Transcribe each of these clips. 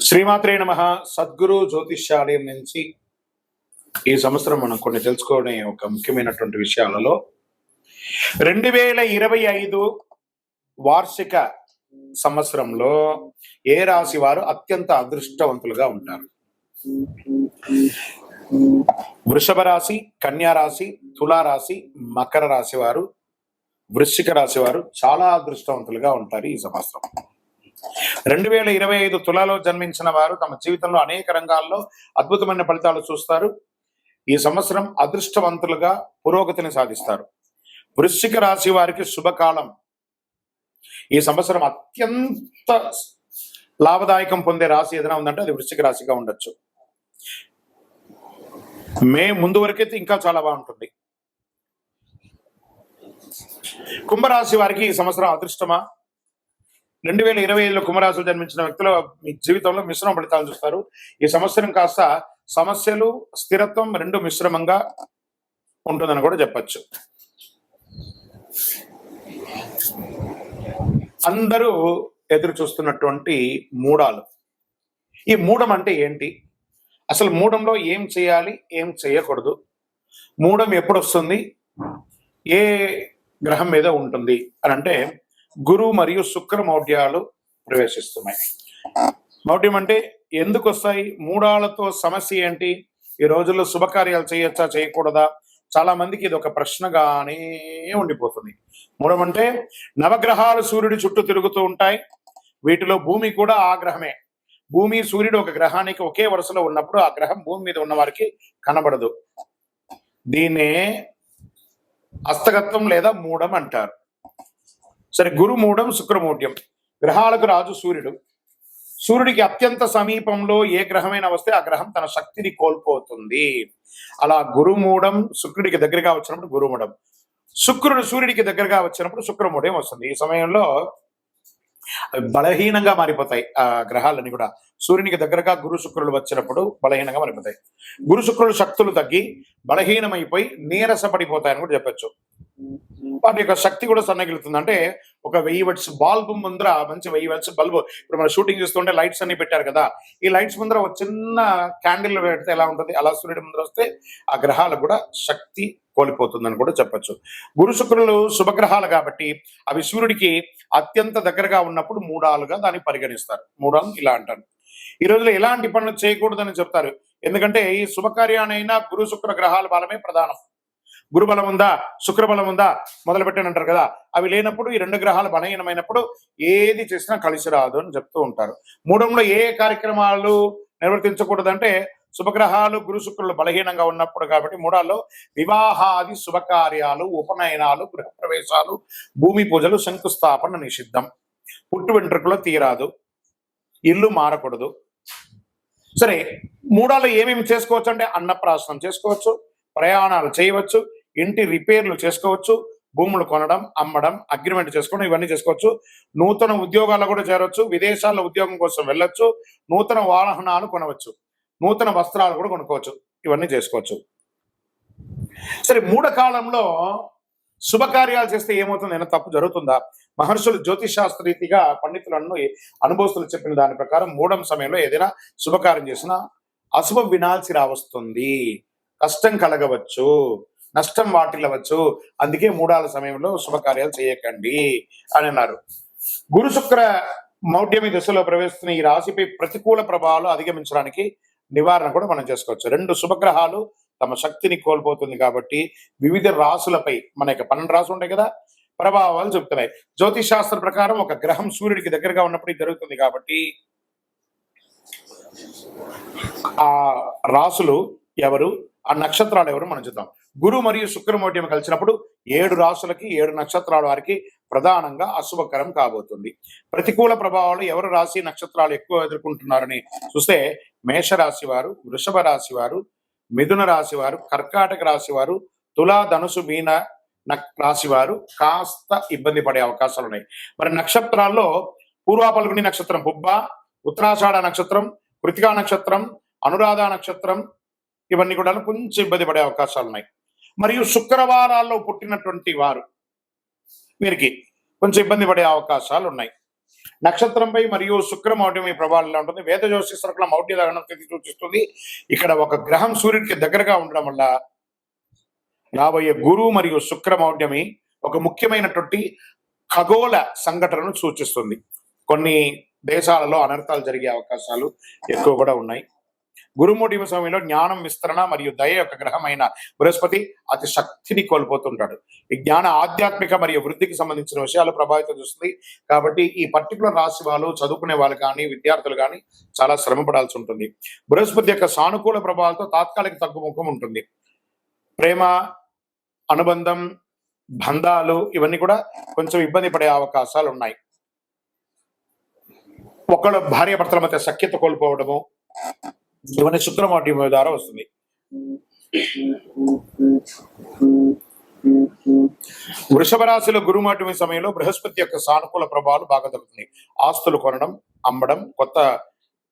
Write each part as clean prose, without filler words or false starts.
శ్రీమాత్రే నమః. సద్గురు జ్యోతిష్యాలయం నుంచి ఈ సంవత్సరం మనం కొన్ని తెలుసుకోవడం ఒక ముఖ్యమైనటువంటి విషయాలలో 2025 వార్షిక సంవత్సరంలో ఏ రాశి వారు అత్యంత అదృష్టవంతులుగా ఉంటారు? వృషభ రాశి, కన్యా రాశి, తులా రాశి, మకర రాశి వారు, వృశ్చిక రాశి వారు చాలా అదృష్టవంతులుగా ఉంటారు ఈ సంవత్సరం. 2025 తులాలో జన్మించిన వారు తమ జీవితంలో అనేక రంగాల్లో అద్భుతమైన ఫలితాలు చూస్తారు. ఈ సంవత్సరం అదృష్టవంతులుగా పురోగతిని సాధిస్తారు. వృశ్చిక రాశి వారికి శుభకాలం. ఈ సంవత్సరం అత్యంత లాభదాయకం పొందే రాశి ఏదైనా ఉందంటే అది వృశ్చిక రాశిగా ఉండొచ్చు. మే ముందు వరకైతే ఇంకా చాలా బాగుంటుంది. కుంభరాశి వారికి ఈ సంవత్సరం అదృష్టమా? 2025లో కుంభరాశిలో జన్మించిన వ్యక్తులు మీ జీవితంలో మిశ్రమ ఫలితాలు చూస్తారు. ఈ సంవత్సరం కాస్త సమస్యలు, స్థిరత్వం రెండు మిశ్రమంగా ఉంటుందని కూడా చెప్పచ్చు. అందరూ ఎదురు చూస్తున్నటువంటి మూడాలు. ఈ మూడం అంటే ఏంటి? అసలు మూడంలో ఏం చేయాలి, ఏం చేయకూడదు, మూడం ఎప్పుడు వస్తుంది, ఏ గ్రహం మీద ఉంటుంది అని అంటే గురు మరియు శుక్ర మౌఢ్యాలు ప్రవేశిస్తున్నాయి. మౌఢ్యం అంటే ఎందుకు వస్తాయి? మూడాలతో సమస్య ఏంటి? ఈ రోజుల్లో శుభకార్యాలు చేయొచ్చా, చేయకూడదా? చాలా మందికి ఇది ఒక ప్రశ్నగానే ఉండిపోతుంది. మూడం అంటే నవగ్రహాలు సూర్యుడి చుట్టూ తిరుగుతూ ఉంటాయి. వీటిలో భూమి కూడా ఆ గ్రహమే. భూమి, సూర్యుడు ఒక గ్రహానికి ఒకే వరుసలో ఉన్నప్పుడు ఆ గ్రహం భూమి మీద ఉన్న వారికి కనబడదు. దీన్నే హస్తగత్వం లేదా మూడం అంటారు. సరే, గురు మూడం, శుక్రమూఢ్యం. గ్రహాలకు రాజు సూర్యుడు. సూర్యుడికి అత్యంత సమీపంలో ఏ గ్రహమైనా వస్తే ఆ గ్రహం తన శక్తిని కోల్పోతుంది. అలా గురుమూఢం శుక్రుడికి దగ్గరగా వచ్చినప్పుడు గురుమూఢం, శుక్రుడు సూర్యుడికి దగ్గరగా వచ్చినప్పుడు శుక్రమూఢం వస్తుంది. ఈ సమయంలో బలహీనంగా మారిపోతాయి ఆ గ్రహాలన్నీ కూడా. సూర్యునికి దగ్గరగా గురు శుక్రులు వచ్చినప్పుడు బలహీనంగా మారిపోతాయి. గురు శుక్రులు శక్తులు తగ్గి బలహీనమైపోయి నీరసపడిపోతాయని కూడా చెప్పచ్చు. వాటి యొక్క శక్తి కూడా సన్నగిలుతుంది. అంటే ఒక 1000 వాట్స్ బల్బు ముందర, మంచి 1000 వాట్స్ బల్బు, ఇప్పుడు మనం షూటింగ్ చూస్తుంటే లైట్స్ అన్ని పెట్టారు కదా, ఈ లైట్స్ ముందర ఒక చిన్న క్యాండిల్ పెడితే ఎలా ఉంటుంది, అలా సూర్యుడి ముందర వస్తే ఆ గ్రహాలకు కూడా శక్తి కోల్పోతుందని కూడా చెప్పచ్చు. గురు శుక్రులు శుభగ్రహాలు కాబట్టి అవి సూర్యుడికి అత్యంత దగ్గరగా ఉన్నప్పుడు మూడాలుగా దాన్ని పరిగణిస్తారు. మూడాలు ఇలా అంటారు. ఈ రోజులో ఎలాంటి పనులు చేయకూడదని చెప్తారు. ఎందుకంటే ఈ శుభకార్యానైనా గురు శుక్ర గ్రహాల బలమే ప్రధానం. గురుబలం ఉందా, శుక్రబలం ఉందా మొదలు పెట్టానంటారు కదా, అవి లేనప్పుడు ఈ రెండు గ్రహాలు బలహీనమైనప్పుడు ఏది చేసినా కలిసి రాదు అని చెప్తూ ఉంటారు. మూడంలో ఏ కార్యక్రమాలు నిర్వర్తించకూడదంటే శుభగ్రహాలు గురు శుక్రులు బలహీనంగా ఉన్నప్పుడు కాబట్టి మూడాల్లో వివాహాది శుభకార్యాలు, ఉపనయనాలు, గృహప్రవేశాలు, భూమి పూజలు, శంకుస్థాపన నిషిద్ధం. పుట్టు వెంట్రుకలు తీరాదు, ఇల్లు మారకూడదు. సరే, మూడాల్లో ఏమేమి చేసుకోవచ్చు అంటే అన్నప్రాసనం చేసుకోవచ్చు, ప్రయాణాలు చేయవచ్చు, ఇంటి రిపేర్లు చేసుకోవచ్చు, భూములు కొనడం, అమ్మడం, అగ్రిమెంట్ చేసుకోవడం, ఇవన్నీ చేసుకోవచ్చు. నూతన ఉద్యోగాల్లో కూడా చేరవచ్చు, విదేశాల్లో ఉద్యోగం కోసం వెళ్ళొచ్చు, నూతన వాహనాలు కొనవచ్చు, నూతన వస్త్రాలు కూడా కొనుక్కోవచ్చు, ఇవన్నీ చేసుకోవచ్చు. సరే, మూఢ కాలంలో శుభకార్యాలు చేస్తే ఏమవుతుంది? ఏమైనా తప్పు జరుగుతుందా? మహర్షులు జ్యోతిషాస్త్ర రీతిగా పండితులను అనుభవస్తులు చెప్పిన దాని ప్రకారం మూఢం సమయంలో ఏదైనా శుభకార్యం చేసినా అశుభం వినాల్సి రావస్తుంది, కష్టం కలగవచ్చు, నష్టం వాటిల్లవచ్చు. అందుకే మూడాల సమయంలో శుభకార్యాలు చేయకండి అని అన్నారు. గురు శుక్ర మౌఢ్యమి దశలో ప్రవేశిస్తున్న ఈ రాశిపై ప్రతికూల ప్రభావాలు అధిగమించడానికి నివారణ కూడా మనం చేసుకోవచ్చు. రెండు శుభగ్రహాలు తమ శక్తిని కోల్పోతుంది కాబట్టి వివిధ రాశులపై, మన యొక్క 12 రాశులు ఉంటాయి కదా, ప్రభావాలు చెప్తున్నాయి. జ్యోతిష్ శాస్త్ర ప్రకారం ఒక గ్రహం సూర్యుడికి దగ్గరగా ఉన్నప్పుడు ఇది జరుగుతుంది కాబట్టి ఆ రాశులు ఎవరు, ఆ నక్షత్రాలు ఎవరు మనం చూద్దాం. గురు మరియు శుక్రమౌఢ్యం కలిసినప్పుడు 7 రాశులకి 7 నక్షత్రాల వారికి ప్రధానంగా అశుభకరం కాబోతుంది. ప్రతికూల ప్రభావాలు ఎవరు రాశి నక్షత్రాలు ఎక్కువ ఎదుర్కొంటున్నారని చూస్తే మేషరాశి వారు, వృషభ రాశి వారు, మిథున రాశి వారు, కర్కాటక రాశి వారు, తులా, ధనుసు, మీన రాశి వారు కాస్త ఇబ్బంది పడే అవకాశాలు ఉన్నాయి. మరి నక్షత్రాల్లో పూర్వ పల్గుని నక్షత్రం పుబ్బ, ఉత్తరాషాఢ నక్షత్రం, కృతికా నక్షత్రం, అనురాధ నక్షత్రం, ఇవన్నీ కూడా కొంచెం ఇబ్బంది పడే అవకాశాలు ఉన్నాయి. మరియు శుక్రవారాల్లో పుట్టినటువంటి వారు వీరికి కొంచెం ఇబ్బంది పడే అవకాశాలు ఉన్నాయి. నక్షత్రంపై మరియు శుక్రమౌఢ్యమి ప్రభావం ఎలా ఉంటుంది? వేద జ్యోతిషశాస్త్రంలో మౌఢ్య దహనం తిథి సూచిస్తుంది. ఇక్కడ ఒక గ్రహం సూర్యుడికి దగ్గరగా ఉండడం వల్ల రాబోయే గురు మరియు శుక్రమౌఢ్యమి ఒక ముఖ్యమైనటువంటి ఖగోళ సంఘటనను సూచిస్తుంది. కొన్ని దేశాలలో అనర్థాలు జరిగే అవకాశాలు ఎక్కువ కూడా ఉన్నాయి. గురుమౌఢ్యమి సమయంలో జ్ఞానం విస్తరణ మరియు దయ యొక్క గ్రహమైన బృహస్పతి అతి శక్తిని కోల్పోతుంటాడు. ఈ జ్ఞాన ఆధ్యాత్మిక మరియు వృద్ధికి సంబంధించిన విషయాలు ప్రభావితం చేస్తుంది. కాబట్టి ఈ పర్టికులర్ రాశి వాళ్ళు, చదువుకునే వాళ్ళు కానీ, విద్యార్థులు కానీ చాలా శ్రమ పడాల్సి ఉంటుంది. బృహస్పతి యొక్క సానుకూల ప్రభావాలతో తాత్కాలిక తగ్గుముఖం ఉంటుంది. ప్రేమ, అనుబంధం, బంధాలు ఇవన్నీ కూడా కొంచెం ఇబ్బంది పడే అవకాశాలు ఉన్నాయి. ఒకళ్ళు భార్యాభర్తల మధ్య సఖ్యత కోల్పోవడము ఇవన్నీ శుక్రమౌఢ్యమి ద్వారా వస్తుంది. వృషభ రాశిలో గురుమౌఢ్యమి సమయంలో బృహస్పతి యొక్క సానుకూల ప్రభావాలు బాగా తగ్గుతుంది. ఆస్తులు కొనడం, అమ్మడం, కొత్త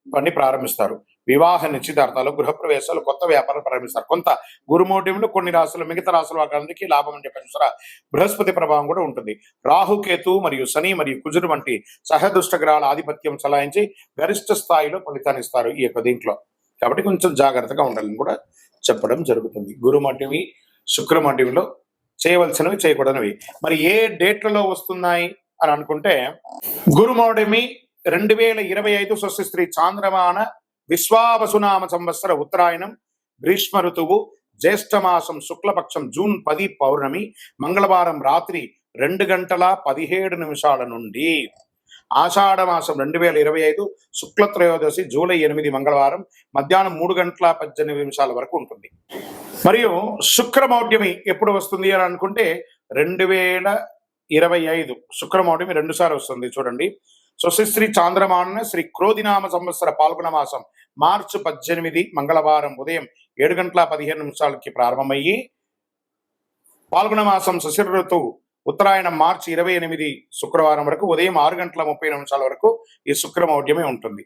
పని ప్రారంభిస్తారు. వివాహ నిశ్చితార్థాలు, గృహప్రవేశాలు, కొత్త వ్యాపారాలు ప్రారంభిస్తారు. కొంత గురుమౌఢ్యంలో కొన్ని రాశులు, మిగతా రాశుల వారికి లాభం అని చెప్పారు చూసారా, బృహస్పతి ప్రభావం కూడా ఉంటుంది. రాహుకేతు మరియు శని మరియు కుజుడు వంటి సహదుష్ట గ్రహాల ఆధిపత్యం చలాయించి గరిష్ట స్థాయిలో ఫలితాన్ని ఇస్తారు ఈ యొక్క దీంట్లో. కాబట్టి కొంచెం జాగ్రత్తగా ఉండాలని కూడా చెప్పడం జరుగుతుంది. గురుమౌఢ్యమి, శుక్రమౌఢ్యంలో చేయవలసినవి, చేయకూడనివి. మరి ఏ డేట్లలో వస్తున్నాయి అని అనుకుంటే, గురుమౌఢ్యమి 2025 స్వస్తి చాంద్రమాన విశ్వావసునామ సంవత్సర ఉత్తరాయణం, గ్రీష్మ ఋతువు, జ్యేష్ఠమాసం శుక్లపక్షం జూన్ 10 పౌర్ణమి, మంగళవారం రాత్రి 2:17 నుండి ఆషాఢ మాసం 2025 శుక్లత్రయోదశి జూలై 8 మంగళవారం మధ్యాహ్నం 3:18 వరకు ఉంటుంది. మరియు శుక్రమౌఢ్యమి ఎప్పుడు వస్తుంది అని అనుకుంటే 2025 శుక్రమౌఢ్యమి 2 సార్లు వస్తుంది. చూడండి, స్వస్తి చాంద్రమాన శ్రీ క్రోధినామ సంవత్సర పాల్గొన మాసం మార్చి 18 మంగళవారం ఉదయం 7:15 ప్రారంభమయ్యి, పాల్గొన మాసం శశిర ఋతువు ఉత్తరాయణం మార్చి 28 శుక్రవారం వరకు ఉదయం 6:30 వరకు ఈ శుక్రమౌఢ్యమి ఉంటుంది.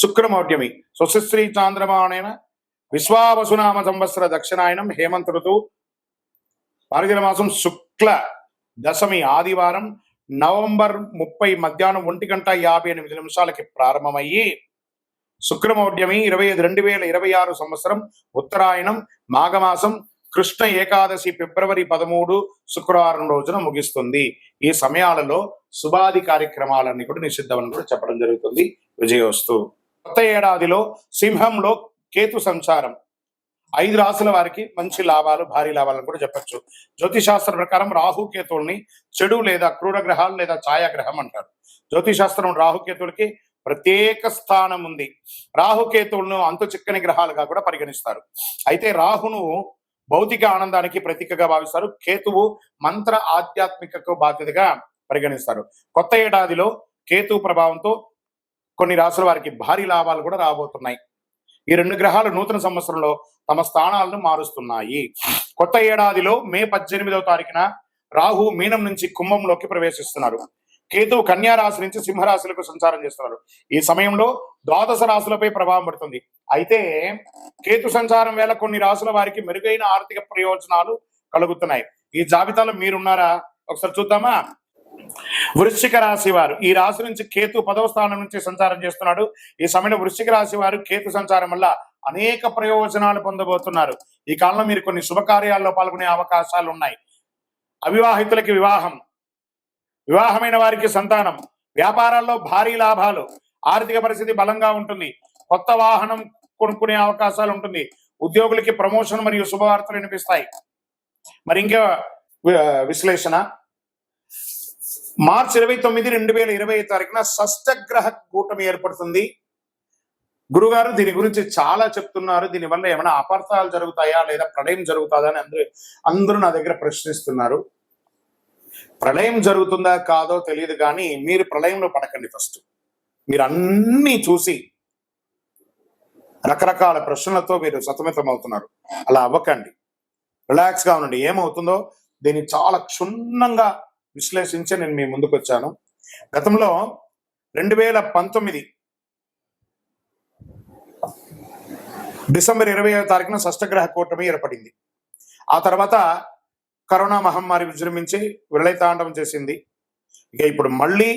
శుక్రమౌఢ్యమి స్వస్తి చాంద్రమాన విశ్వావసునామ సంవత్సర దక్షిణాయనం హేమంత ఋతువు మార్గశిర మాసం శుక్ల దశమి ఆదివారం నవంబర్ 30 మధ్యాహ్నం 1:58 ప్రారంభమయ్యి, శుక్రమౌఢ్యమి 2026 సంవత్సరం ఉత్తరాయణం మాఘమాసం కృష్ణ ఏకాదశి ఫిబ్రవరి 13 శుక్రవారం రోజున ముగిస్తుంది. ఈ సమయాలలో శుభాది కార్యక్రమాలన్నీ కూడా నిషిద్ధమని కూడా చెప్పడం జరుగుతుంది. విజయోస్తు. కొత్త ఏడాదిలో సింహంలో కేతు సంచారం 5 రాశుల వారికి మంచి లాభాలు, భారీ లాభాలను కూడా చెప్పచ్చు. జ్యోతిశాస్త్రం ప్రకారం రాహుకేతువుల్ని చెడు లేదా క్రూర గ్రహాలు లేదా ఛాయాగ్రహం అంటారు. జ్యోతిశాస్త్రం రాహుకేతువులకి ప్రత్యేక స్థానం ఉంది. రాహుకేతువులను అంతు చిక్కని గ్రహాలుగా కూడా పరిగణిస్తారు. అయితే రాహును భౌతిక ఆనందానికి ప్రతీకగా భావిస్తారు. కేతువు మంత్ర ఆధ్యాత్మికకు బాధ్యతగా పరిగణిస్తారు. కొత్త ఏడాదిలో కేతు ప్రభావంతో కొన్ని రాశుల వారికి భారీ లాభాలు కూడా రాబోతున్నాయి. ఈ 2 గ్రహాలు నూతన సంవత్సరంలో తమ స్థానాలను మారుస్తున్నాయి. కొత్త ఏడాదిలో మే 18వ తారీఖున రాహు మీనం నుంచి కుంభంలోకి ప్రవేశిస్తున్నారు. కేతువు కన్యా రాశి నుంచి సింహరాశులకు సంచారం చేస్తున్నారు. ఈ సమయంలో ద్వాదశ రాశులపై ప్రభావం పడుతుంది. అయితే కేతు సంచారం వేళ కొన్ని రాశుల వారికి మెరుగైన ఆర్థిక ప్రయోజనాలు కలుగుతున్నాయి. ఈ జాబితాలో మీరున్నారా? ఒకసారి చూద్దామా. వృశ్చిక రాశి వారు, ఈ రాశి నుంచి కేతు 10వ స్థానం నుంచి సంచారం చేస్తున్నాడు. ఈ సమయంలో వృశ్చిక రాశి వారు కేతు సంచారం వల్ల అనేక ప్రయోజనాలు పొందబోతున్నారు. ఈ కాలంలో మీరు కొన్ని శుభకార్యాల్లో పాల్గొనే అవకాశాలు ఉన్నాయి. అవివాహితులకి వివాహం, వివాహమైన వారికి సంతానం, వ్యాపారాల్లో భారీ లాభాలు, ఆర్థిక పరిస్థితి బలంగా ఉంటుంది. కొత్త వాహనం కొనుక్కునే అవకాశాలు ఉంటుంది. ఉద్యోగులకి ప్రమోషన్ మరియు శుభవార్తలు వినిపిస్తాయి. మరి ఇంకా విశ్లేషణ. మార్చి 29, 2025 తారీఖున షష్టగ్రహ కూటమి ఏర్పడుతుంది. గురుగారు దీని గురించి చాలా చెప్తున్నారు, దీనివల్ల ఏమైనా అపార్థాలు జరుగుతాయా లేదా ప్రళయం జరుగుతుందా అని అందరూ నా దగ్గర ప్రశ్నిస్తున్నారు. ప్రళయం జరుగుతుందా కాదో తెలియదు, కానీ మీరు ప్రళయంలో పడకండి. ఫస్ట్ మీరు అన్నీ చూసి రకరకాల ప్రశ్నలతో మీరు సతమతం అవుతున్నారు. అలా అవ్వకండి, రిలాక్స్గా ఉండండి. ఏమవుతుందో దీన్ని చాలా క్షుణ్ణంగా విశ్లేషించి నేను మీ ముందుకు వచ్చాను. గతంలో 2019 డిసెంబర్ 20వ తారీఖున షష్టగ్రహ కూటమి ఏర్పడింది. ఆ తర్వాత కరోనా మహమ్మారి విజృంభించి విలయతాండవం చేసింది. ఇక ఇప్పుడు మళ్ళీ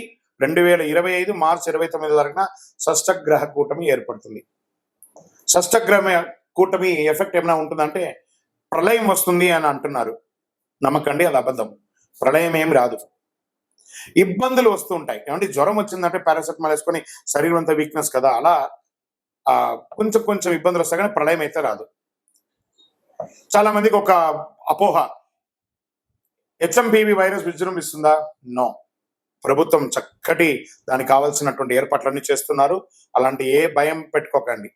2025 మార్చి 29 తారీఖున షష్టగ్రహ కూటమి ఏర్పడుతుంది. షష్టగ్రహ కూటమి ఎఫెక్ట్ ఏమైనా ఉంటుందంటే ప్రళయం వస్తుంది అని అంటున్నారు. నమ్మకండి, అది అబద్ధం. ప్రళయం ఏం రాదు. ఇబ్బందులు వస్తూ ఉంటాయి. ఏమంటే జ్వరం వచ్చిందంటే పారాసెటమాల్ వేసుకొని శరీరం అంతా వీక్నెస్ కదా, అలా కొంచెం కొంచెం ఇబ్బందులు వస్తాయి, కానీ ప్రళయం అయితే రాదు. చాలా మందికి ఒక అపోహ, హెచ్ఎంపివి వైరస్ విజృంభిస్తుందా? నో. ప్రభుత్వం చక్కటి దానికి కావాల్సినటువంటి ఏర్పాట్లన్నీ చేస్తున్నారు. అలాంటి ఏ భయం పెట్టుకోకండి.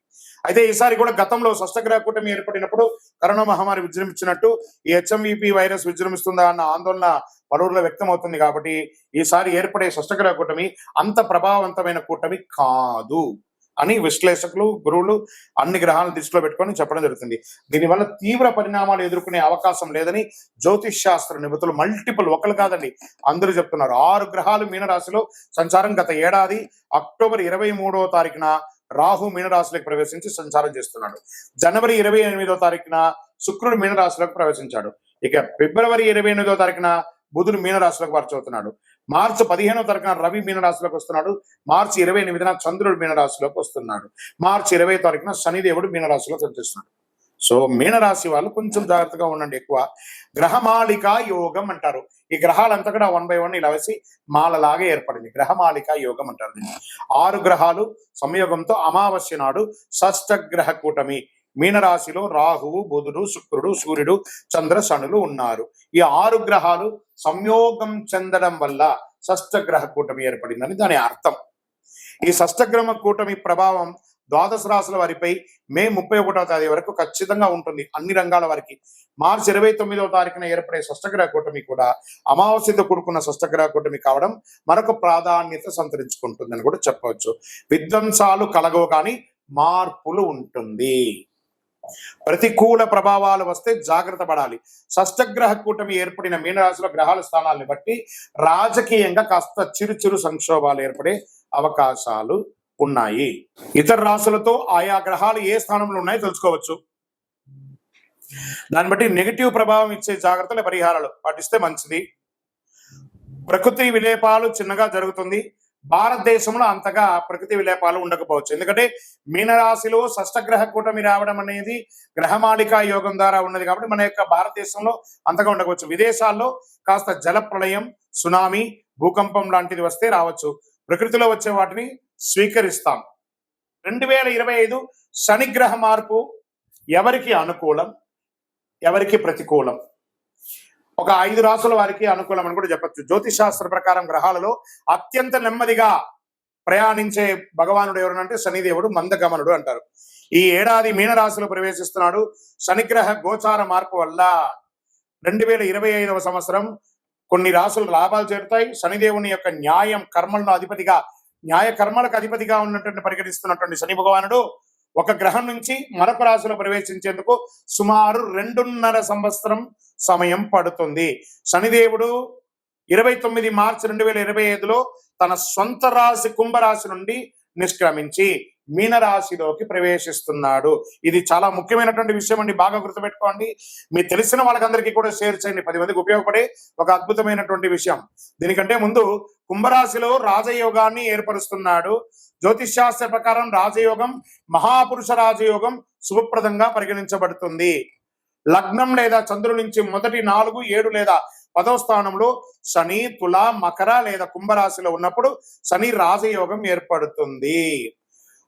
అయితే ఈసారి కూడా గతంలో షష్టగ్రహ కూటమి ఏర్పడినప్పుడు కరోనా మహమ్మారి విజృంభించినట్టు ఈ హెచ్ఎంవిపి వైరస్ విజృంభిస్తుందా అన్న ఆందోళన పలువురిలో వ్యక్తం అవుతుంది. కాబట్టి ఈసారి ఏర్పడే షష్టగ్రహ కూటమి అంత ప్రభావవంతమైన కూటమి కాదు అని విశ్లేషకులు, గురువులు అన్ని గ్రహాలను దృష్టిలో పెట్టుకొని చెప్పడం జరుగుతుంది. దీనివల్ల తీవ్ర పరిణామాలు ఎదుర్కొనే అవకాశం లేదని జ్యోతిష్ శాస్త్ర నిపుణులు మల్టిపుల్, ఒకరు కాదండి, అందరూ చెప్తున్నారు. 6 గ్రహాలు మీనరాశిలో సంచారం. గత ఏడాది అక్టోబర్ 23వ తారీఖున రాహు మీనరాశిలోకి ప్రవేశించి సంచారం చేస్తున్నాడు. జనవరి 28వ తారీఖున శుక్రుడు మీనరాశిలోకి ప్రవేశించాడు. ఇక ఫిబ్రవరి 28వ తారీఖున బుధుడు మీనరాశిలోకి మార్చవుతున్నాడు. మార్చి 15వ తారీఖున రవి మీనరాశిలోకి వస్తున్నాడు. మార్చి 28న చంద్రుడు మీనరాశిలోకి వస్తున్నాడు. మార్చి 20వ తారీఖున శనిదేవుడు మీనరాశిలోకి వచ్చేస్తున్నాడు. సో మీనరాశి వాళ్ళు కొంచెం జాగ్రత్తగా ఉండండి. ఎక్కువ గ్రహమాలిక యోగం అంటారు. ఈ గ్రహాలంతా కూడా 1 by 1 ఇలా వేసి మాలలాగా ఏర్పడింది. గ్రహమాలిక యోగం అంటారు. 6 గ్రహాలు సంయోగంతో అమావాస్య నాడు షష్టగ్రహ కూటమి మీనరాశిలో రాహువు, బుధుడు, శుక్రుడు, సూర్యుడు, చంద్ర, శనులు ఉన్నారు. ఈ 6 గ్రహాలు సంయోగం చెందడం వల్ల షష్టగ్రహ కూటమి ఏర్పడిందని దాని అర్థం. ఈ షష్టగ్రహ కూటమి ప్రభావం ద్వాదశ రాశుల వారిపై మే 31వ తేదీ వరకు ఖచ్చితంగా ఉంటుంది, అన్ని రంగాల వారికి. మార్చి 29వ తారీఖున ఏర్పడే షష్టగ్రహ కూటమి కూడా అమావాస్యతో కూడుకున్న షష్టగ్రహ కూటమి కావడం మరొక ప్రాధాన్యత సంతరించుకుంటుందని కూడా చెప్పవచ్చు. విధ్వంసాలు కలగవు, కానీ మార్పులు ఉంటుంది. ప్రతికూల ప్రభావాలు వస్తే జాగ్రత్త పడాలి. షష్టగ్రహ కూటమి ఏర్పడిన మీనరాశిలో గ్రహాల స్థానాలను బట్టి రాజకీయంగా కాస్త చిరు సంక్షోభాలు ఏర్పడే అవకాశాలు ఉన్నాయి. ఇతర రాశులతో ఆయా గ్రహాలు ఏ స్థానంలో ఉన్నాయో తెలుసుకోవచ్చు. దాన్ని బట్టి నెగిటివ్ ప్రభావం ఇచ్చే జాగ్రత్తల పరిహారాలు పాటిస్తే మంచిది. ప్రకృతి విలేపాలు చిన్నగా జరుగుతుంది. భారతదేశంలో అంతగా ప్రకృతి విలేపాలు ఉండకపోవచ్చు. ఎందుకంటే మీనరాశిలో షష్టగ్రహ కూటమి రావడం అనేది గ్రహమాలిక యోగం ద్వారా ఉన్నది కాబట్టి మన యొక్క భారతదేశంలో అంతగా ఉండకపోవచ్చు. విదేశాల్లో కాస్త జల ప్రళయం, సునామీ, భూకంపం లాంటిది వస్తే రావచ్చు. ప్రకృతిలో వచ్చే వాటిని స్వీకరిస్తాం. 2025 శనిగ్రహ మార్పు ఎవరికి అనుకూలం, ఎవరికి ప్రతికూలం? ఒక 5 రాశుల వారికి అనుకూలం అని కూడా చెప్పచ్చు. జ్యోతిష్ శాస్త్ర ప్రకారం గ్రహాలలో అత్యంత నెమ్మదిగా ప్రయాణించే భగవానుడు ఎవరనంటే శనిదేవుడు, మందగమనుడు అంటారు. ఈ ఏడాది మీనరాశిలో ప్రవేశిస్తున్నాడు. శనిగ్రహ గోచార మార్పు వల్ల 2025వ సంవత్సరం కొన్ని రాశులు లాభాలు చేరుతాయి. శనిదేవుని యొక్క న్యాయం కర్మలను అధిపతిగా, న్యాయ కర్మలకు అధిపతిగా ఉన్నటువంటి పరిగణిస్తున్నటువంటి శని భగవానుడు ఒక గ్రహం నుంచి మరొక రాశిలో ప్రవేశించేందుకు సుమారు 2.5 సంవత్సరం సమయం పడుతుంది. శనిదేవుడు 29 మార్చి 2025లో తన సొంత రాశి కుంభరాశి నుండి నిష్క్రమించి మీనరాశిలోకి ప్రవేశిస్తున్నాడు. ఇది చాలా ముఖ్యమైనటువంటి విషయం అండి, బాగా గుర్తుపెట్టుకోండి. మీకు తెలిసిన వాళ్ళకందరికీ కూడా షేర్ చేయండి. 10 మందికి ఉపయోగపడే ఒక అద్భుతమైనటువంటి విషయం. దీనికంటే ముందు కుంభరాశిలో రాజయోగాన్ని ఏర్పరుస్తున్నాడు. జ్యోతిష్ శాస్త్ర ప్రకారం రాజయోగం మహాపురుష రాజయోగం శుభప్రదంగా పరిగణించబడుతుంది. లగ్నం లేదా చంద్రుడి నుంచి మొదటి 4, 7 లేదా 10వ స్థానంలో శని, తుల, మకర లేదా కుంభరాశిలో ఉన్నప్పుడు శని రాజయోగం ఏర్పడుతుంది.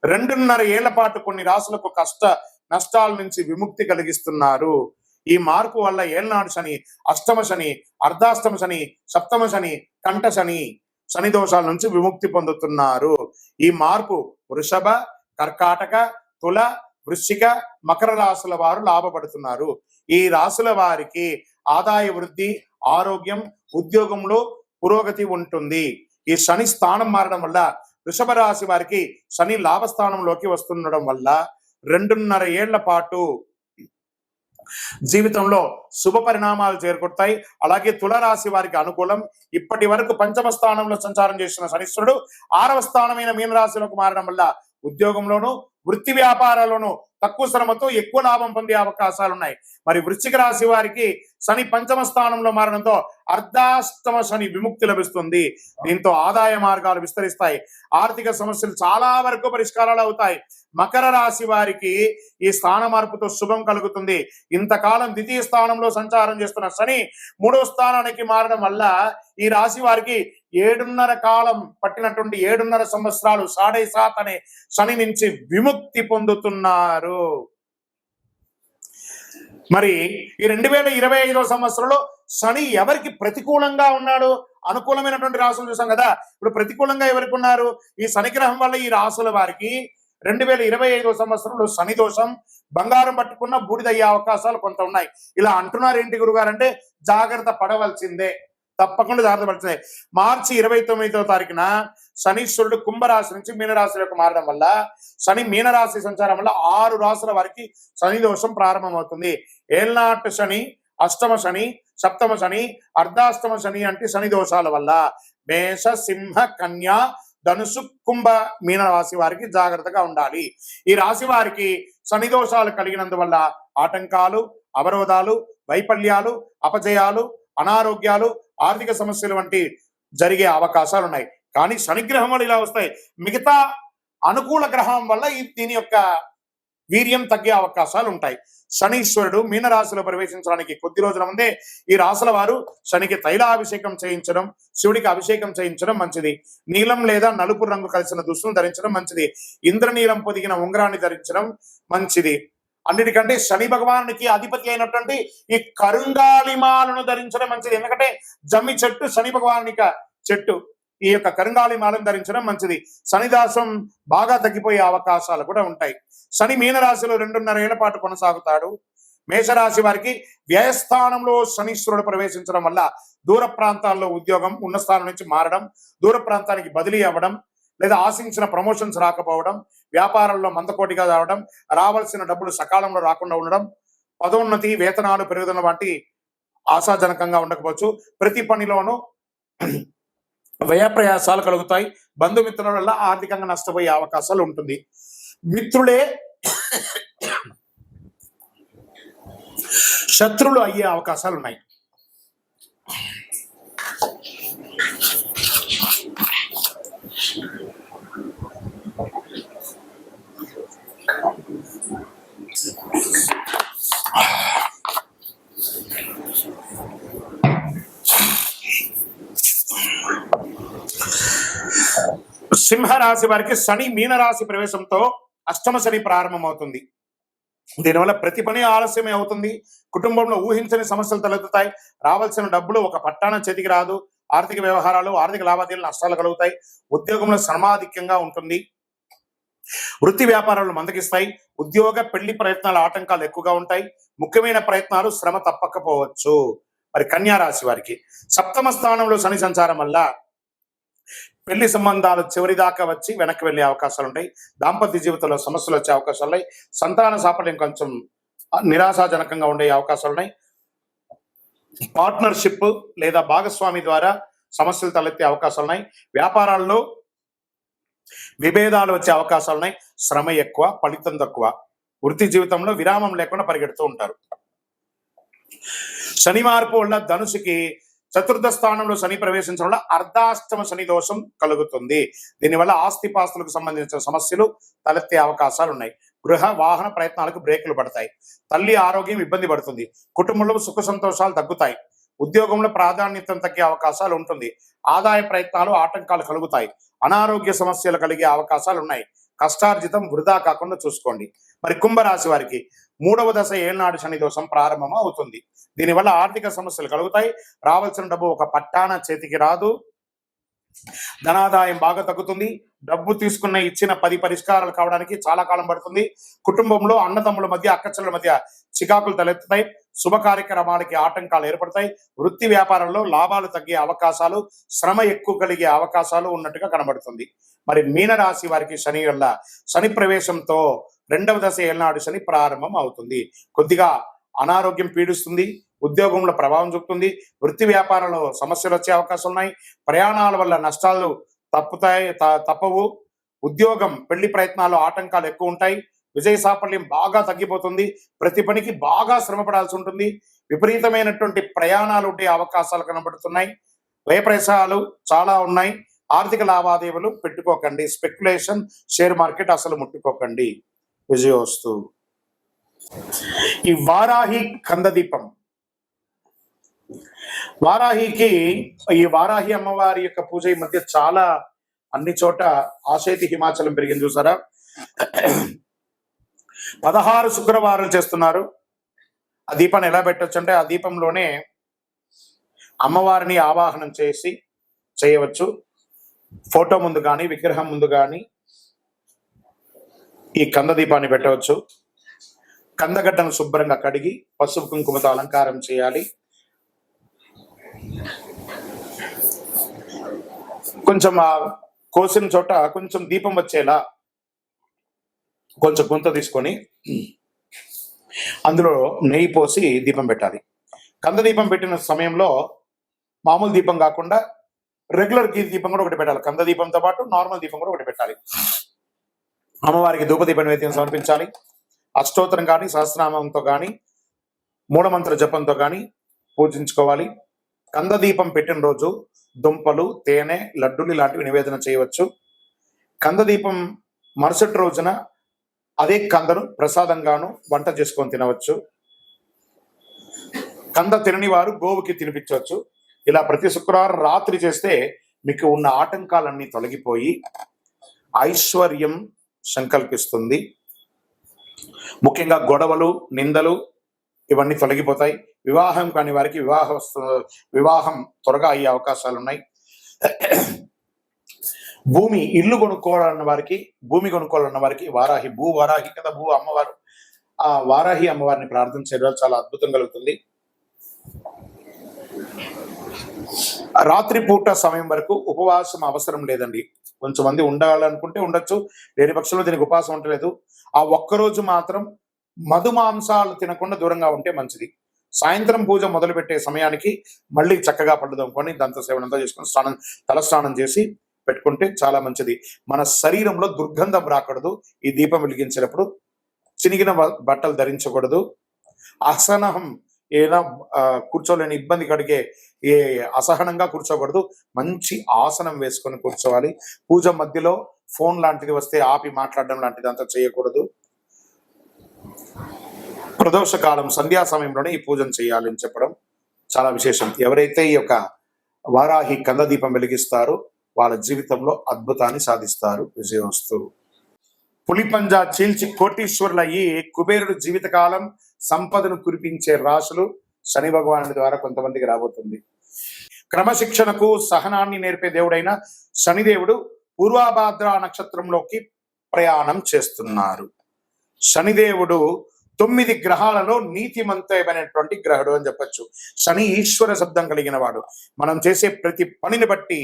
2.5 ఏళ్ల పాటు కొన్ని రాశులకు కష్ట నష్టాల నుంచి విముక్తి కలిగిస్తున్నారు. ఈ మార్పు వల్ల ఏళ్నాడు శని, అష్టమ శని, అర్ధాష్టమ శని, సప్తమ శని, కంఠ శని, శని దోషాల నుంచి విముక్తి పొందుతున్నారు. ఈ మార్పు వృషభ, కర్కాటక, తుల, వృశ్చిక, మకర రాశుల వారు లాభపడుతున్నారు. ఈ రాశుల వారికి ఆదాయ వృద్ధి, ఆరోగ్యం, ఉద్యోగంలో పురోగతి ఉంటుంది. ఈ శని స్థానం మారడం వల్ల వృషభ రాశి వారికి శని లాభస్థానంలోకి వస్తుండడం వల్ల 2.5 ఏళ్ల పాటు జీవితంలో శుభ పరిణామాలు చేకూరుతాయి. అలాగే తులరాశి వారికి అనుకూలం. ఇప్పటి వరకు 5వ స్థానంలో సంచారం చేసిన శనీశ్వరుడు 6వ స్థానమైన మీనరాశిలోకి మారడం వల్ల ఉద్యోగంలోనూ వృత్తి వ్యాపారాలను తక్కువ శ్రమతో ఎక్కువ లాభం పొందే అవకాశాలు ఉన్నాయి. మరి వృశ్చిక రాశి వారికి శని పంచమ స్థానంలో మారడంతో అర్ధాష్టమ శని విముక్తి లభిస్తుంది. దీంతో ఆదాయ మార్గాలు విస్తరిస్తాయి. ఆర్థిక సమస్యలు చాలా వరకు పరిష్కారాలు అవుతాయి. మకర రాశి వారికి ఈ స్థాన మార్పుతో శుభం కలుగుతుంది. ఇంతకాలం ద్వితీయ స్థానంలో సంచారం చేస్తున్న శని 3వ స్థానానికి మారడం వల్ల ఈ రాశి వారికి 7.5 కాలం పట్టినటువంటి 7.5 సంవత్సరాలు 7.5 అనే శని నుంచి విముక్తి పొందుతున్నారు. మరి ఈ 2025వ సంవత్సరంలో శని ఎవరికి ప్రతికూలంగా ఉన్నాడు? అనుకూలమైనటువంటి రాశులు చూసాం కదా. ఇప్పుడు ప్రతికూలంగా ఎవరికి ఉన్నారు? ఈ శని గ్రహం వల్ల ఈ రాశుల వారికి 2025వ సంవత్సరంలో శని దోషం, బంగారం పట్టుకున్న బూడిదయ్యే అవకాశాలు కొంత ఉన్నాయి. ఇలా అంటున్నారు ఏంటి గురుగారు అంటే జాగ్రత్త పడవలసిందే, తప్పకుండా జాగ్రత్త పడాల్సిందే. మార్చి 29వ తారీఖున శనీశ్వరుడు కుంభరాశి నుంచి మీనరాశిలోకి మారడం వల్ల శని మీనరాశి సంచారం వల్ల 6 రాశుల వారికి శని దోషం ప్రారంభమవుతుంది. ఏళ్నాటి శని, అష్టమ శని, సప్తమ శని, అర్ధాష్టమ శని అంటే శని దోషాల వల్ల మేష, సింహ, కన్యా, ధనుసు, కుంభ, మీన రాశి వారికి జాగ్రత్తగా ఉండాలి. ఈ రాశి వారికి శని దోషాలు కలిగినందువల్ల ఆటంకాలు, అవరోధాలు, వైఫల్యాలు, అపజయాలు, అనారోగ్యాలు, ఆర్థిక సమస్యలు వంటి జరిగే అవకాశాలు ఉన్నాయి. కానీ శనిగ్రహం వల్ల ఇలా వస్తాయి. మిగతా అనుకూల గ్రహం వల్ల దీని యొక్క వీర్యం తగ్గే అవకాశాలు ఉంటాయి. శనీశ్వరుడు మీనరాశిలో ప్రవేశించడానికి కొద్ది రోజుల ముందే ఈ రాశుల వారు శనికి తైలాభిషేకం చేయించడం, శివుడికి అభిషేకం చేయించడం మంచిది. నీలం లేదా నలుపు రంగు కలిసిన దుస్తులు ధరించడం మంచిది. ఇంద్రనీలం పొదిగిన ఉంగరాన్ని ధరించడం మంచిది. అన్నిటికంటే శని భగవానునికి అధిపతి అయినటువంటి ఈ కరుంగాళిమాలను ధరించడం మంచిది. ఎందుకంటే జమ్మి చెట్టు శని భగవానునిక చెట్టు. ఈ యొక్క కరుంగాళిమాలను ధరించడం మంచిది. శనిదాసం బాగా తగ్గిపోయే అవకాశాలు కూడా ఉంటాయి. శని మీనరాశిలో 2.5 ఏళ్ల పాటు కొనసాగుతాడు. మేషరాశి వారికి వ్యయస్థానంలో శనీశ్వరుడు ప్రవేశించడం వల్ల దూర ప్రాంతాల్లో ఉద్యోగం, ఉన్న స్థానం నుంచి మారడం, దూర ప్రాంతానికి బదిలీ అవ్వడం, లేదా ఆశించిన ప్రమోషన్స్ రాకపోవడం, వ్యాపారంలో మందకోటిగా రావడం, రావాల్సిన డబ్బులు సకాలంలో రాకుండా ఉండడం, పదోన్నతి, వేతనాలు పెరుగుదల వంటి ఆశాజనకంగా ఉండకపోవచ్చు. ప్రతి పనిలోనూ వ్యయ ప్రయాసాలు కలుగుతాయి. బంధుమిత్రుల వల్ల ఆర్థికంగా నష్టపోయే అవకాశాలు ఉంటుంది. మిత్రులే శత్రువులు అయ్యే అవకాశాలు ఉన్నాయి. సింహరాశి వారికి శని మీనరాశి ప్రవేశంతో అష్టమ శని ప్రారంభమవుతుంది. దీనివల్ల ప్రతి పని ఆలస్యమే అవుతుంది. కుటుంబంలో ఊహించని సమస్యలు తలెత్తుతాయి. రావాల్సిన డబ్బులు ఒక పట్టాన చేతికి రాదు. ఆర్థిక వ్యవహారాలు, ఆర్థిక లావాదేవీలు నష్టాలు కలుగుతాయి. ఉద్యోగంలో శ్రమాధిక్యంగా ఉంటుంది. వృత్తి వ్యాపారాలు మందగిస్తాయి. ఉద్యోగ, పెళ్లి ప్రయత్నాల ఆటంకాలు ఎక్కువగా ఉంటాయి. ముఖ్యమైన ప్రయత్నాలు శ్రమ తప్పకపోవచ్చు. మరి కన్యా రాశి వారికి సప్తమ స్థానంలో శని సంచారం వల్ల పెళ్లి సంబంధాలు చివరి దాకా వచ్చి వెనక్కి వెళ్లే అవకాశాలు ఉంటాయి. దాంపత్య జీవితంలో సమస్యలు వచ్చే అవకాశాలు ఉన్నాయి. సంతాన సాఫల్యం కొంచెం నిరాశాజనకంగా ఉండే అవకాశాలు ఉన్నాయి. పార్ట్నర్షిప్ లేదా భాగస్వామి ద్వారా సమస్యలు తలెత్తే అవకాశాలు ఉన్నాయి. వ్యాపారాల్లో విభేదాలు వచ్చే అవకాశాలు ఉన్నాయి. శ్రమ ఎక్కువ, ఫలితం తక్కువ. వృత్తి జీవితంలో విరామం లేకుండా పరిగెడుతూ ఉంటారు. శని మార్పు వల్ల ధనుసుకి చతుర్థ స్థానంలో శని ప్రవేశించడం వల్ల అర్ధాష్టమ శని దోషం కలుగుతుంది. దీనివల్ల ఆస్తిపాస్తులకు సంబంధించిన సమస్యలు తలెత్తే అవకాశాలు ఉన్నాయి. గృహ, వాహన ప్రయత్నాలకు బ్రేకులు పడతాయి. తల్లి ఆరోగ్యం ఇబ్బంది పడుతుంది. కుటుంబంలో సుఖ సంతోషాలు తగ్గుతాయి. ఉద్యోగంలో ప్రాధాన్యత తగ్గే అవకాశాలు ఉంటుంది. ఆదాయ ప్రయత్నాలు ఆటంకాలు కలుగుతాయి. అనారోగ్య సమస్యలు కలిగే అవకాశాలు ఉన్నాయి. కష్టార్జితం వృధా కాకుండా చూసుకోండి. మరి కుంభరాశి వారికి 3వ దశ ఏళ్నాడు శని దోషం ప్రారంభం అవుతుంది. దీనివల్ల ఆర్థిక సమస్యలు కలుగుతాయి. రావాల్సిన డబ్బు ఒక పట్టాన చేతికి రాదు. ధనాదాయం బాగా తగ్గుతుంది. డబ్బు తీసుకున్న ఇచ్చిన 10 పరిష్కారాలు కావడానికి చాలా కాలం పడుతుంది. కుటుంబంలో అన్నదమ్ముల మధ్య, అక్కచెల్లెల మధ్య చికాకులు తలెత్తుతాయి. శుభ కార్యక్రమాలకి ఆటంకాలు ఏర్పడతాయి. వృత్తి వ్యాపారంలో లాభాలు తగ్గే అవకాశాలు, శ్రమ ఎక్కువ కలిగే అవకాశాలు ఉన్నట్టుగా కనబడుతుంది. మరి మీనరాశి వారికి శని వల్ల శని ప్రవేశంతో 2వ దశ ఏళ్నాడు శని ప్రారంభం అవుతుంది. కొద్దిగా అనారోగ్యం పీడిస్తుంది. ఉద్యోగంలో ప్రభావం చూపుతుంది. వృత్తి వ్యాపారంలో సమస్యలు వచ్చే అవకాశాలు ఉన్నాయి. ప్రయాణాల వల్ల నష్టాలు తప్పవు. ఉద్యోగం, పెళ్లి ప్రయత్నాలు ఆటంకాలు ఎక్కువ ఉంటాయి. విజయ సాఫల్యం బాగా తగ్గిపోతుంది. ప్రతి పనికి బాగా శ్రమపడాల్సి ఉంటుంది. విపరీతమైనటువంటి ప్రయాణాలు ఉండే అవకాశాలు కనబడుతున్నాయి. వ్యయ ప్రయాసాలు చాలా ఉన్నాయి. ఆర్థిక లావాదేవీలు పెట్టుకోకండి. స్పెక్యులేషన్, షేర్ మార్కెట్ అసలు ముట్టుకోకండి. విజయోస్తు. ఈ వారాహి కందదీపం, వారాహికి, ఈ వారాహి అమ్మవారి యొక్క పూజ ఈ మధ్య చాలా అన్ని చోట ఆశైతి హిమాచలం పెరిగింది చూసారా. 16 శుక్రవారాలు చేస్తున్నారు. ఆ దీపాన్ని ఎలా పెట్టచ్చు అంటే, ఆ దీపంలోనే అమ్మవారిని ఆవాహనం చేసి చేయవచ్చు. ఫోటో ముందు కానీ విగ్రహం ముందు కానీ ఈ కంద దీపాన్ని పెట్టవచ్చు. కందగడ్డను శుభ్రంగా కడిగి పసుపు కుంకుమతో అలంకారం చేయాలి. కొంచెం ఆ కోసిన చోట కొంచెం దీపం వచ్చేలా కొంచెం గుంత తీసుకొని అందులో నెయ్యి పోసి దీపం పెట్టాలి. కంద దీపం పెట్టిన సమయంలో మామూలు దీపం కాకుండా రెగ్యులర్ దీపం కూడా ఒకటి పెట్టాలి. కంద దీపంతో పాటు నార్మల్ దీపం కూడా ఒకటి పెట్టాలి. అమ్మవారికి ధూపదీప నైవేద్యం సమర్పించాలి. అష్టోత్తరం కానీ సహస్రనామంతో కానీ మూలమంత్ర జపంతో కానీ పూజించుకోవాలి. కంద దీపం పెట్టిన రోజు దుంపలు, తేనె, లడ్డులు ఇలాంటివి నివేదన చేయవచ్చు. కంద దీపం మరుసటి రోజున అదే కందను ప్రసాదంగాను వంట చేసుకొని తినవచ్చు. కంద తినని వారు గోవుకి తినిపించవచ్చు. ఇలా ప్రతి శుక్రవారం రాత్రి చేస్తే మీకు ఉన్న ఆటంకాలన్నీ తొలగిపోయి ఐశ్వర్యం సంకల్పిస్తుంది. ముఖ్యంగా గొడవలు, నిందలు ఇవన్నీ తొలగిపోతాయి. వివాహం కాని వారికి వివాహం త్వరగా అయ్యే అవకాశాలు ఉన్నాయి. భూమి, ఇల్లు కొనుక్కోవాలన్న వారికి, భూమి కొనుక్కోవాలన్న వారికి వారాహి, వారాహి కదా భూ అమ్మవారు, ఆ వారాహి అమ్మవారిని ప్రార్థన చేయడం చాలా అద్భుతం కలుగుతుంది. రాత్రి పూట సమయం వరకు ఉపవాసం అవసరం లేదండి. కొంచెం మంది ఉండాలనుకుంటే ఉండొచ్చు, లేని పక్షంలో దీనికి ఉపవాసం ఉండలేదు. ఆ ఒక్కరోజు మాత్రం మధు మాంసాలు తినకుండా దూరంగా ఉంటే మంచిది. సాయంత్రం పూజ మొదలు పెట్టే సమయానికి మళ్ళీ చక్కగా పళ్ళు దొంగకొని దంత సేవనంతా చేసుకొని తలస్నానం చేసి పెట్టుకుంటే చాలా మంచిది. మన శరీరంలో దుర్గంధం రాకూడదు. ఈ దీపం వెలిగించినప్పుడు చినిగిన బట్టలు ధరించకూడదు. అసహనం, ఏదైనా కూర్చోలేని ఇబ్బంది కలిగే అసహనంగా కూర్చోకూడదు. మంచి ఆసనం వేసుకొని కూర్చోవాలి. పూజ మధ్యలో ఫోన్ లాంటిది వస్తే ఆపి మాట్లాడడం లాంటిది అంతా చేయకూడదు. ప్రదోష కాలం సంధ్యా సమయంలోనే ఈ పూజను చేయాలని చెప్పడం చాలా విశేషం. ఎవరైతే ఈ యొక్క వారాహి కంద దీపం వెలిగిస్తారో వాళ్ళ జీవితంలో అద్భుతాన్ని సాధిస్తారు. విజయోస్తు. పులిపంజా చీల్చి కోటీశ్వరులయ్యి కుబేరుడు జీవితకాలం సంపదను కురిపించే రాశులు శని భగవానుడి ద్వారా కొంతమందికి రాబోతుంది. క్రమశిక్షణకు సహనాన్ని నేర్పే దేవుడైన శనిదేవుడు పూర్వభాద్ర నక్షత్రంలోకి ప్రయాణం చేస్తున్నారు. శనిదేవుడు 9 గ్రహాలలో నీతిమంతమైనటువంటి గ్రహుడు అని చెప్పచ్చు. శని ఈశ్వర శబ్దం కలిగిన వాడు. మనం చేసే ప్రతి పనిని బట్టి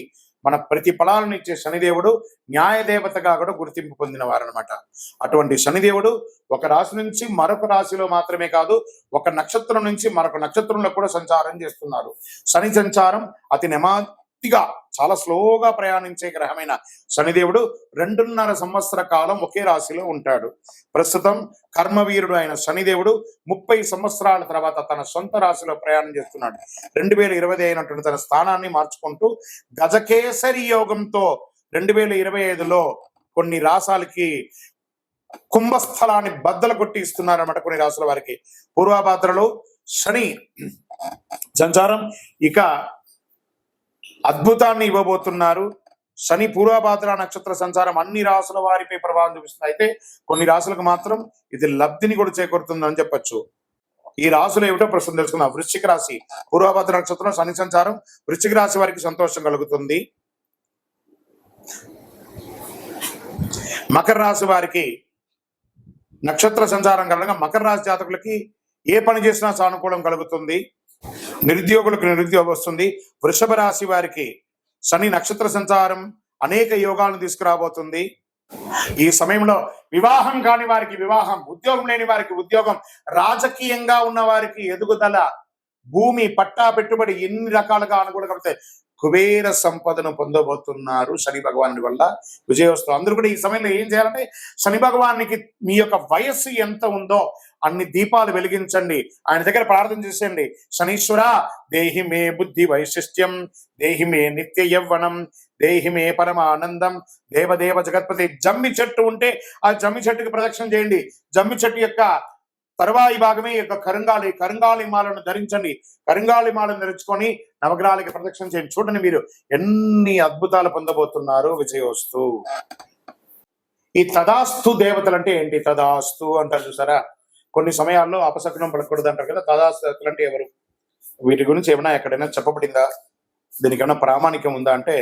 మన ప్రతి ఫలాలను ఇచ్చే శనిదేవుడు న్యాయదేవతగా కూడా గుర్తింపు పొందిన వారు అనమాట. అటువంటి శనిదేవుడు ఒక రాశి నుంచి మరొక రాశిలో మాత్రమే కాదు, ఒక నక్షత్రం నుంచి మరొక నక్షత్రంలో కూడా సంచారం చేస్తున్నారు. శని సంచారం అతి నెమ్మదిగా చాలా స్లోగా ప్రయాణించే గ్రహమైన శనిదేవుడు 2.5 సంవత్సర కాలం ఒకే రాశిలో ఉంటాడు. ప్రస్తుతం కర్మవీరుడు అయిన శనిదేవుడు 30 సంవత్సరాల తర్వాత తన సొంత రాశిలో ప్రయాణం చేస్తున్నాడు. 2020 అయినటువంటి తన స్థానాన్ని మార్చుకుంటూ గజకేసరి యోగంతో 2025లో కొన్ని రాశాలకి కుంభస్థలాన్ని బద్దలు కొట్టి ఇస్తున్నారన్నమాట. కొన్ని రాశుల వారికి పూర్వభాద్రలో శని సంచారం ఇక అద్భుతాన్ని ఇవ్వబోతున్నారు. శని పూర్వభాద్ర నక్షత్ర సంచారం అన్ని రాశుల వారిపై ప్రభావం చూపిస్తుంది. అయితే కొన్ని రాశులకు మాత్రం ఇది లబ్ధిని కూడా చేకూరుతుందని చెప్పచ్చు. ఈ రాశులు ఏమిటో ప్రస్తుతం తెలుసుకుందాం. వృశ్చిక రాశి పూర్వభాద్ర నక్షత్రం శని సంచారం వృశ్చిక రాశి వారికి సంతోషం కలుగుతుంది. మకర రాశి వారికి నక్షత్ర సంచారం కారణంగా మకర రాశి జాతకులకి ఏ పని చేసినా సానుకూలం కలుగుతుంది. నిరుద్యోగులకు నిరుద్యోగం వస్తుంది. వృషభ రాశి వారికి శని నక్షత్ర సంచారం అనేక యోగాలను తీసుకురాబోతుంది. ఈ సమయంలో వివాహం కాని వారికి వివాహం, ఉద్యోగం లేని వారికి ఉద్యోగం, రాజకీయంగా ఉన్న వారికి ఎదుగుదల, భూమి పట్టా పెట్టుబడి ఎన్ని రకాలుగా అనుకూలంగా కుబేర సంపదను పొందబోతున్నారు శని భగవానుడి వల్ల. విజయోస్తు. అందరూ కూడా ఈ సమయంలో ఏం చేయాలంటే శని భగవానికి మీ యొక్క వయస్సు ఎంత ఉందో అన్ని దీపాలు వెలిగించండి, ఆయన దగ్గర ప్రార్థన చేసేయండి. శనీశ్వర దేహి మే బుద్ధి వైశిష్ట్యం, దేహి మే నిత్య యవ్వనం, దేహి మే పరమానందం, దేవదేవ జగత్పతి. జమ్మి చెట్టు ఉంటే ఆ జమ్మి చెట్టుకి ప్రదక్షిణ చేయండి. జమ్మి చెట్టు యొక్క తర్వాయి భాగమే యొక్క కరుంగాలి మాలను ధరించండి. కరుంగాలి మాలను ధరించుకొని నవగ్రహాలకి ప్రదక్షిణ చేయండి. చూడండి మీరు ఎన్ని అద్భుతాలు పొందబోతున్నారు. విజయోస్తు. ఈ తదాస్తు దేవతలు అంటే ఏంటి? తదాస్తు అంటారు చూసారా, కొన్ని సమయాల్లో అపశకునం పలకూడదు అంటారు కదా. తదాస్తు దేవతలు అంటే ఎవరు? వీటి గురించి ఏమైనా ఎక్కడైనా చెప్పబడిందా? దీనికి ఏమైనా ప్రామాణికం ఉందా అంటే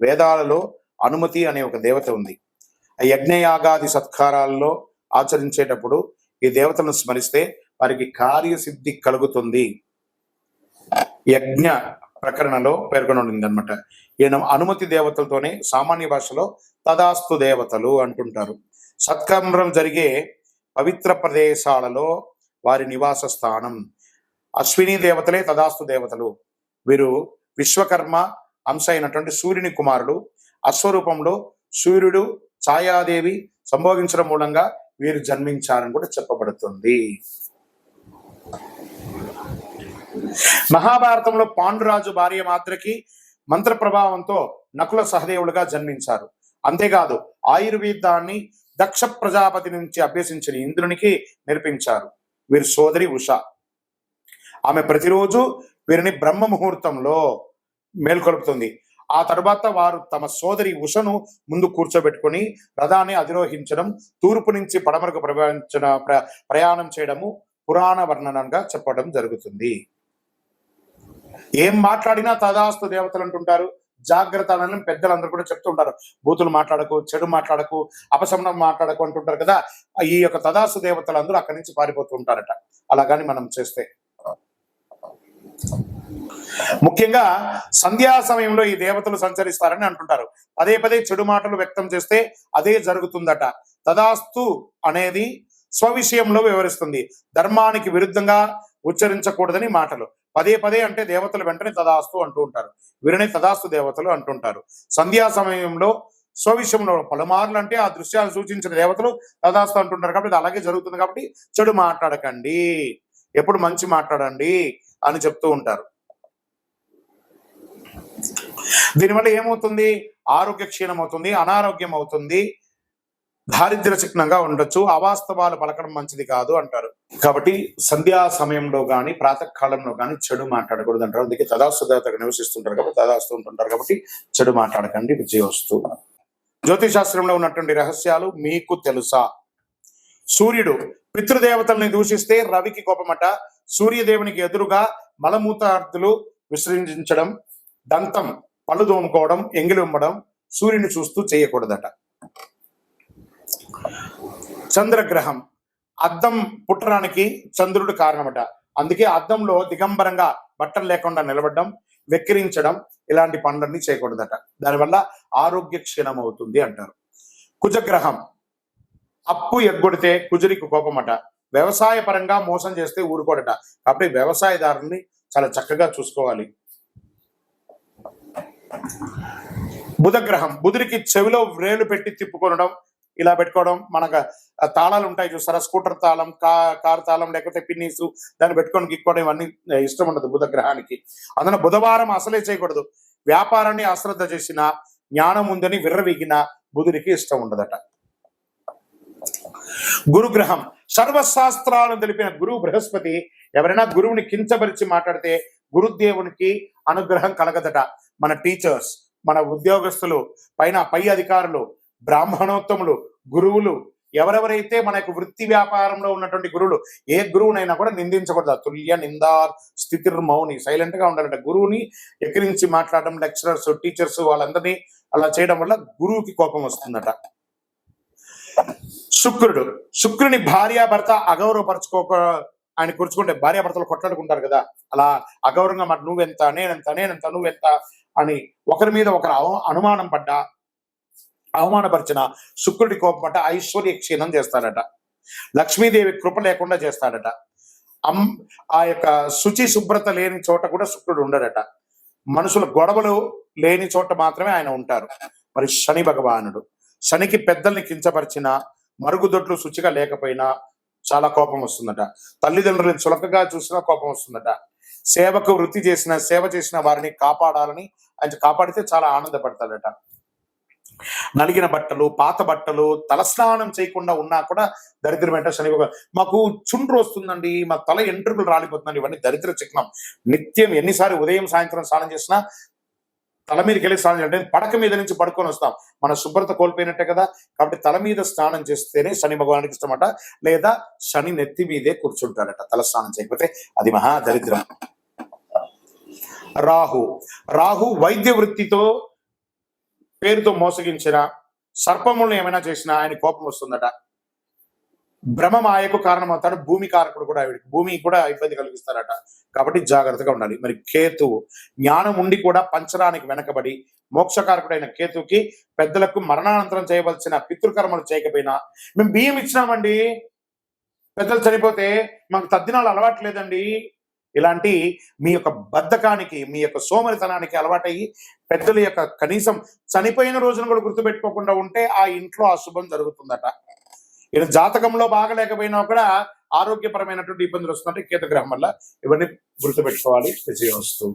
వేదాలలో అనుమతి అనే ఒక దేవత ఉంది. ఆ యజ్ఞయాగాది సత్కారాల్లో ఆచరించేటప్పుడు ఈ దేవతలను స్మరిస్తే వారికి కార్యసిద్ధి కలుగుతుంది. యజ్ఞ ప్రకరణలో పేర్కొనబడింది అనమాట. ఈయన అనుమతి దేవతలతోనే సామాన్య భాషలో తదాస్తు దేవతలు అంటుంటారు. సత్కర్మం జరిగే పవిత్ర ప్రదేశాలలో వారి నివాస స్థానం. అశ్విని దేవతలే తదాస్తు దేవతలు. వీరు విశ్వకర్మ అంశ అయినటువంటి సూర్యుని కుమారుడు. అశ్వరూపంలో సూర్యుడు ఛాయాదేవి సంభోగించడం మూలంగా వీరు జన్మించారని కూడా చెప్పబడుతుంది. మహాభారతంలో పాండురాజు భార్య మాత్రకి మంత్ర ప్రభావంతో నకుల సహదేవులుగా జన్మించారు. అంతేకాదు ఆయుర్వేదాన్ని దక్ష ప్రజాపతి నుంచి అభ్యసించిన ఇంద్రునికి నేర్పించారు. వీరి సోదరి ఉష. ఆమె ప్రతిరోజు వీరిని బ్రహ్మ ముహూర్తంలో మేల్కొల్పుతుంది. ఆ తర్వాత వారు తమ సోదరి ఉషను ముందు కూర్చోబెట్టుకుని రథాన్ని అధిరోహించడం, తూర్పు నుంచి పడమరకు ప్రయాణం చేయడము పురాణ వర్ణనంగా చెప్పడం జరుగుతుంది. ఏం మాట్లాడినా తదాస్తు దేవతలు అంటుంటారు. జాగ్రత్త అని పెద్దలందరూ కూడా చెప్తుంటారు. బూతులు మాట్లాడకు, చెడు మాట్లాడకు, అపశమనం మాట్లాడకు అంటుంటారు కదా. ఈ యొక్క తదాస్తు దేవతలు అందరూ అక్కడి నుంచి పారిపోతూ ఉంటారట. అలాగని మనం చేస్తే ముఖ్యంగా సంధ్యా సమయంలో ఈ దేవతలు సంచరిస్తారని అంటుంటారు. పదే పదే చెడు మాటలు వ్యక్తం చేస్తే అదే జరుగుతుందట. తదాస్తు అనేది స్వవిషయంలో వివరిస్తుంది. ధర్మానికి విరుద్ధంగా ఉచ్చరించకూడదని మాటలు. పదే పదే అంటే దేవతలు వెంటనే తదాస్తు అంటూ ఉంటారు. వీరిని తదాస్తు దేవతలు అంటుంటారు. సంధ్యా సమయంలో స్వవిషయంలో పలుమార్లు అంటే ఆ దృశ్యాలు సూచించిన దేవతలు తదాస్తు అంటుంటారు. కాబట్టి అలాగే జరుగుతుంది. కాబట్టి చెడు మాట్లాడకండి, ఎప్పుడు మంచి మాట్లాడండి అని చెప్తూ ఉంటారు. దీనివల్ల ఏమవుతుంది? ఆరోగ్య క్షీణం అవుతుంది, అనారోగ్యం అవుతుంది, దారిద్ర్య చిహ్నంగా ఉండొచ్చు, అవాస్తవాలు పలకడం మంచిది కాదు అంటారు. కాబట్టి సంధ్యా సమయంలో కానీ ప్రాతకాలంలో కానీ చెడు మాట్లాడకూడదు అంటారు. అందుకే తదాస్తు దేవతగా నివసిస్తుంటారు కాబట్టి తదాస్తు ఉంటుంటారు కాబట్టి చెడు మాట్లాడకండి. విజయోస్తు. జ్యోతిశాస్త్రంలో ఉన్నటువంటి రహస్యాలు మీకు తెలుసా? సూర్యుడు పితృదేవతల్ని దూషిస్తే రవికి కోపమట. సూర్యదేవునికి ఎదురుగా మలమూత్రార్థులు విసర్జించడం, దంతం పళ్ళు దోముకోవడం, ఎంగిలి ఉమ్మడం సూర్యుని చూస్తూ చేయకూడదట. చంద్రగ్రహం అద్దం పుట్టడానికి చంద్రుడు కారణమట. అందుకే అద్దంలో దిగంబరంగా బట్టలు లేకుండా నిలబడడం, వెక్కిరించడం ఇలాంటి పనులన్నీ చేయకూడదట. దానివల్ల ఆరోగ్య క్షీణం అవుతుంది అంటారు. కుజగ్రహం అప్పు ఎగ్గొడితే కుజుడికి కోపమట. వ్యవసాయ పరంగా మోసం చేస్తే ఊరుకోడట. కాబట్టి వ్యవసాయదారుల్ని చాలా చక్కగా చూసుకోవాలి. బుధగ్రహం బుధుడికి చెవిలో వ్రేలు పెట్టి తిప్పుకొనడం, ఇలా పెట్టుకోవడం. మనకు తాళాలు ఉంటాయి చూస్తారా, స్కూటర్ తాళం, కారు తాళం, లేకపోతే పిన్నీసు, దాన్ని పెట్టుకొని గిక్కోవడం ఇవన్నీ ఇష్టం ఉండదు బుధగ్రహానికి. అందున బుధవారం అసలే చేయకూడదు. వ్యాపారాన్ని అశ్రద్ధ చేసిన, జ్ఞానం ఉందని విర్రవీగిన బుధుడికి ఇష్టం ఉండదట. గురుగ్రహం సర్వశాస్త్రాలను తెలిపిన గురువు బృహస్పతి ఎవరైనా గురువుని కించపరిచి మాట్లాడితే గురుదేవునికి అనుగ్రహం కలగదట. మన టీచర్స్, మన ఉద్యోగస్తులు, పై అధికారులు, బ్రాహ్మణోత్తములు, గురువులు ఎవరెవరైతే మనకు వృత్తి వ్యాపారంలో ఉన్నటువంటి గురువులు, ఏ గురువునైనా కూడా నిందించకూడదు. తుల్య నిందార్ స్థితిర్మౌని, సైలెంట్ గా ఉండాలంట. గురువుని ఎక్కిరించి మాట్లాడడం, లెక్చరర్స్, టీచర్స్ వాళ్ళందరినీ అలా చేయడం వల్ల గురువుకి కోపం వస్తుందట. శుక్రుని భార్యాభర్త అగౌరవపరచుకోక ఆయన కూర్చుకుంటే భార్యాభర్తలు కొట్లాడుకుంటారు కదా, అలా అగౌరవంగా మరి నువ్వెంత, నేనెంత, నువ్వెంత అని ఒకరి మీద ఒకరు అనుమానం పడ్డా, అవమానపరిచిన శుక్రుడి కోపం పడ్డ ఐశ్వర్య క్షీణం చేస్తాడట. లక్ష్మీదేవి కృప లేకుండా చేస్తాడట. ఆ యొక్క శుచి శుభ్రత లేని చోట కూడా శుక్రుడు ఉండడట. మనుషుల గొడవలు లేని చోట మాత్రమే ఆయన ఉంటారు. మరి శని భగవానుడు, శనికి పెద్దల్ని కించపరిచిన, మరుగుదొడ్లు శుచిగా లేకపోయినా చాలా కోపం వస్తుందట. తల్లిదండ్రులను చులకగా చూసినా కోపం వస్తుందట. సేవకు వృత్తి చేసిన, సేవ చేసిన వారిని కాపాడాలని, ఆయన కాపాడితే చాలా ఆనందపడతాడట. నలిగిన బట్టలు, పాత బట్టలు, తలస్నానం చేయకుండా ఉన్నా కూడా దరిద్రం వెంట శని భగవాన్. మాకు చుండ్రు వస్తుందండి, మా తల ఎంట్రుకలు రాలిపోతుందండి, ఇవన్నీ దరిద్ర చిహ్నం. నిత్యం ఎన్నిసార్లు ఉదయం సాయంత్రం స్నానం చేసినా తల మీదకి వెళ్ళి స్నానం చేయాలి. పడక మీద నుంచి పడుకొని వస్తాం, మన శుభ్రత కోల్పోయినట్టే కదా. కాబట్టి తల మీద స్నానం చేస్తేనే శని భగవానికి ఇష్టమట. లేదా శని నెత్తి మీదే కూర్చుంటాడట తల స్నానం చేయకపోతే, అది మహా దరిద్రం. రాహు, రాహు వైద్య వృత్తితో పేరుతో మోసగించిన, సర్పములను ఏమైనా చేసినా ఆయన కోపం వస్తుందట. భ్రమ మాయకు కారణమవుతాడు. భూమి కారకుడు కూడా ఆవిడికి, భూమి కూడా ఇబ్బంది కలిగిస్తారట. కాబట్టి జాగ్రత్తగా ఉండాలి. మరి కేతువు, జ్ఞానం ఉండి కూడా పంచరానికి వెనకబడి, మోక్షకారకుడైన కేతుకి పెద్దలకు మరణానంతరం చేయవలసిన పితృకర్మలు చేయకపోయినా, మేము బియ్యం ఇచ్చినామండి, పెద్దలు చనిపోతే మాకు తద్దినాలు అలవాటు లేదండి, ఇలాంటి మీ యొక్క బద్ధకానికి, మీ యొక్క సోమరితనానికి అలవాటయ్యి పెద్దల యొక్క కనీసం చనిపోయిన రోజును కూడా గుర్తుపెట్టుకోకుండా ఉంటే ఆ ఇంట్లో అశుభం జరుగుతుందట. ఈయన జాతకంలో బాగలేకపోయినా కూడా ఆరోగ్యపరమైనటువంటి ఇబ్బందులు వస్తుందంటే కేతుగ్రహం వల్ల. ఇవన్నీ గుర్తుపెట్టుకోవాలి. విజయవస్తు.